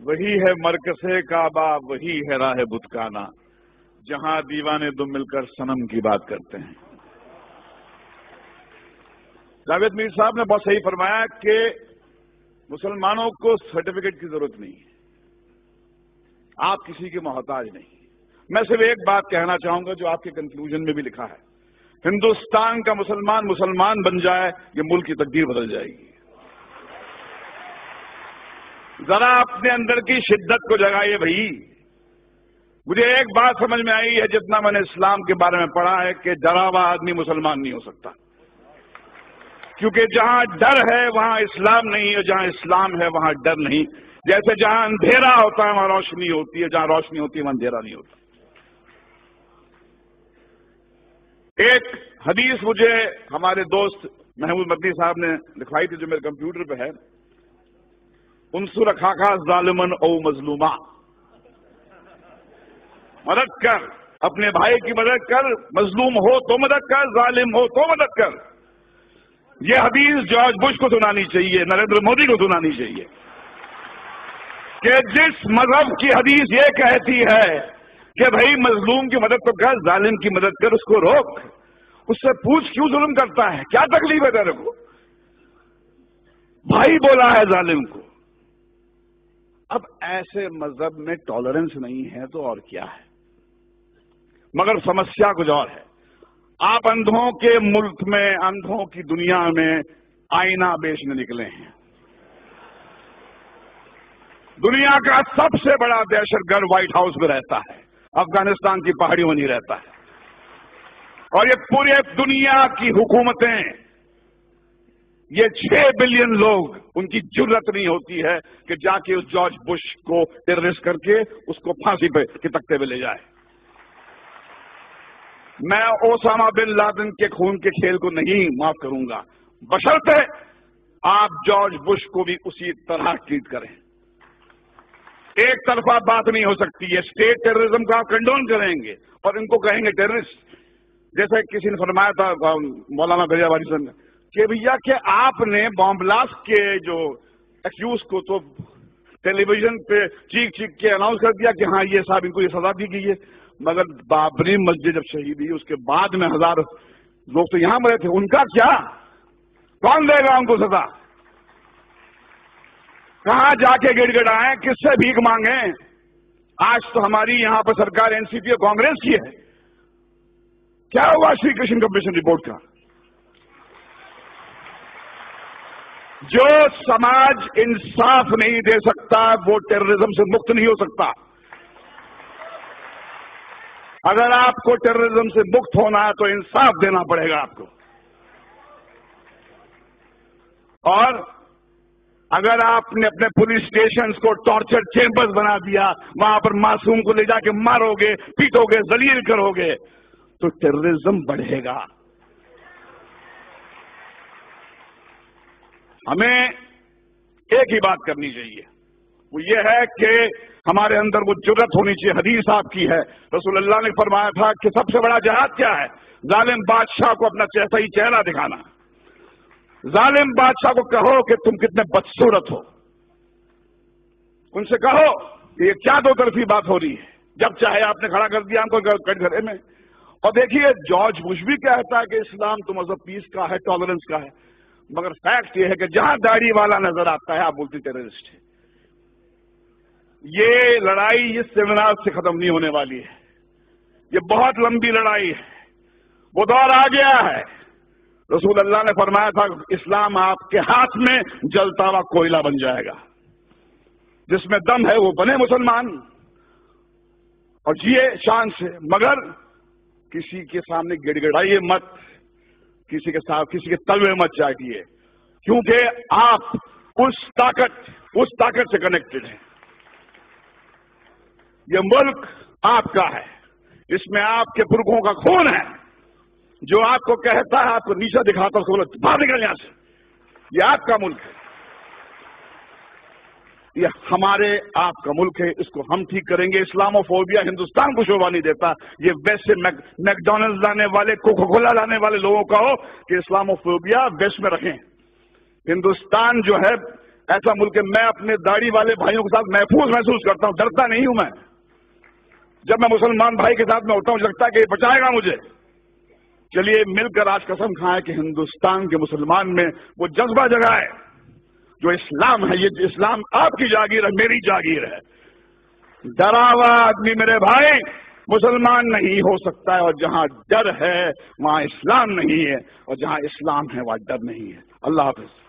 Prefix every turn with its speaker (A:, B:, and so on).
A: وہی ہے مرکز کعبہ، وہی ہے راہ بتکانہ، جہاں دیوانے دو مل کر صنم کی بات کرتے ہیں۔ جاوید میر صاحب نے بہت صحیح فرمایا کہ مسلمانوں کو سرٹیفکیٹ کی ضرورت نہیں ہے، آپ کسی کے محتاج نہیں۔ میں صرف ایک بات کہنا چاہوں گا جو آپ کے کنکلوژن میں بھی لکھا ہے، ہندوستان کا مسلمان بن جائے، یہ ملک کی تقدیر بدل جائے گی۔ ذرا اپنے اندر کی شدت کو جگائیے بھائی۔ مجھے ایک بات سمجھ میں آئی ہے جتنا میں نے اسلام کے بارے میں پڑھا ہے کہ ڈرا ہوا آدمی مسلمان نہیں ہو سکتا، کیونکہ جہاں ڈر ہے وہاں اسلام نہیں، اور جہاں اسلام ہے وہاں ڈر نہیں۔ جیسے جہاں اندھیرا ہوتا ہے وہاں روشنی ہوتی ہے، جہاں روشنی ہوتی ہے وہاں اندھیرا نہیں ہوتا۔ ایک حدیث مجھے ہمارے دوست محمود مدنی صاحب نے لکھوائی تھی جو میرے کمپیوٹر پہ ہے، انصر اخاک ظالمن او مظلوما، مدد کر، اپنے بھائی کی مدد کر، مظلوم ہو تو مدد کر، ظالم ہو تو مدد کر۔ یہ حدیث جارج بش کو سنانی چاہیے، نریندر مودی کو سنانی چاہیے کہ جس مذہب کی حدیث یہ کہتی ہے کہ بھائی مظلوم کی مدد تو کر، ظالم کی مدد کر، اس کو روک، اس سے پوچھ کیوں ظلم کرتا ہے، کیا تکلیف ہے تیرے کو؟ بھائی بولا ہے ظالم کو۔ اب ایسے مذہب میں ٹالرنس نہیں ہے تو اور کیا ہے؟ مگر سمسیا کچھ اور ہے۔ آپ اندھوں کے ملک میں، اندھوں کی دنیا میں آئینہ بیچنے نکلے ہیں۔ دنیا کا سب سے بڑا دہشت گرد وائٹ ہاؤس میں رہتا ہے، افغانستان کی پہاڑیوں میں نہیں رہتا ہے، اور یہ پورے دنیا کی حکومتیں، یہ 6 بلین لوگ، ان کی جرت نہیں ہوتی ہے کہ جا کے اس جارج بش کو ٹیررسٹ کر کے اس کو پھانسی پہ کے تختے پہ لے جائے۔ میں اوسامہ بن لادن کے خون کے کھیل کو نہیں معاف کروں گا، بشرطے آپ جارج بش کو بھی اسی طرح ٹریٹ کریں۔ ایک طرفہ بات نہیں ہو سکتی ہے۔ اسٹیٹ ٹیررزم کا آپ کنڈون کریں گے اور ان کو کہیں گے ٹیررسٹ، جیسے کسی نے فرمایا تھا مولانا غریب والی صاحب نے کہ بھیا کہ آپ نے بام بلاسٹ کے جو ایکیوز کو تو ٹیلی ویژن پہ چیخ کے اناؤنس کر دیا کہ ہاں یہ صاحب ان کو یہ سزا دی گئی ہے، مگر بابری مسجد جب شہید ہوئی اس کے بعد میں 1000 لوگ تو یہاں مرے تھے، ان کا کیا؟ کون دے گا ان کو سزا؟ کہاں جا کے گڑ گڑائیں، کس سے بھیک مانگیں؟ آج تو ہماری یہاں پر سرکار این سی پی اور کانگریس کی ہے۔ کیا ہوا شری کرشن کمیشن رپورٹ کا؟ جو سماج انصاف نہیں دے سکتا وہ ٹیررزم سے مکت نہیں ہو سکتا۔ اگر آپ کو ٹیررزم سے مکت ہونا ہے تو انصاف دینا پڑے گا آپ کو، اور اگر آپ نے اپنے پولیس اسٹیشنز کو ٹارچر چیمبرز بنا دیا، وہاں پر معصوم کو لے جا کے مارو گے، پیٹو گے، ذلیل کرو گے، تو ٹیررزم بڑھے گا۔ ہمیں ایک ہی بات کرنی چاہیے، وہ یہ ہے کہ ہمارے اندر وہ جرت ہونی چاہیے۔ حدیث آپ کی ہے، رسول اللہ نے فرمایا تھا کہ سب سے بڑا جہاد کیا ہے؟ ظالم بادشاہ کو اپنا صحیح چہرہ دکھانا۔ ظالم بادشاہ کو کہو کہ تم کتنے بدصورت ہو، ان سے کہو کہ یہ کیا دو طرفی بات ہو رہی ہے، جب چاہے آپ نے کھڑا کر دیا ہم کو گھرے میں۔ اور دیکھیے جارج بش بھی کہتا ہے کہ اسلام تو مذہب پیس کا ہے، ٹالرنس کا ہے، مگر فیکٹ یہ ہے کہ جہاں داڑھی والا نظر آتا ہے آپ بولتے ٹیررسٹ ہے۔ یہ لڑائی اس سیمینار سے ختم نہیں ہونے والی ہے، یہ بہت لمبی لڑائی ہے، وہ دور آ گیا ہے۔ رسول اللہ نے فرمایا تھا اسلام آپ کے ہاتھ میں جلتا ہوا کوئلہ بن جائے گا، جس میں دم ہے وہ بنے مسلمان اور جیے شان سے، مگر کسی کے سامنے گڑ گڑائیے مت، کسی کے ساتھ کسی کے تلوے مت چاٹیے، کیونکہ آپ اس طاقت سے کنیکٹڈ ہیں۔ یہ ملک آپ کا ہے، اس میں آپ کے پرکھوں کا خون ہے، جو آپ کو کہتا ہے، آپ کو نیچا دکھاتا ہے، باہر نکل یہاں سے، یہ آپ کا ملک ہے، یہ ہمارے آپ کا ملک ہے، اس کو ہم ٹھیک کریں گے۔ اسلاموفوبیا ہندوستان کو شوبھا نہیں دیتا، یہ ویسٹ سے میکڈونلڈ لانے والے، کوکا کولا لانے والے لوگوں کا ہو کہ اسلاموفوبیا ویسٹ میں رکھیں۔ ہندوستان جو ہے ایسا ملک ہے میں اپنے داڑھی والے بھائیوں کے ساتھ محفوظ محسوس کرتا ہوں، ڈرتا نہیں ہوں میں. جب میں مسلمان بھائی کے ساتھ میں ہوتا ہوں مجھے لگتا ہے کہ یہ بچائے گا مجھے. چلیے مل کر آج قسم کھائیں کہ ہندوستان کے مسلمان میں وہ جذبہ جگائے جو اسلام ہے. یہ اسلام آپ کی جاگیر ہے، میری جاگیر ہے. ڈرا ہوا آدمی میرے بھائی مسلمان نہیں ہو سکتا ہے، اور جہاں ڈر ہے وہاں اسلام نہیں ہے، اور جہاں اسلام ہے وہاں ڈر نہیں ہے. اللہ حافظ.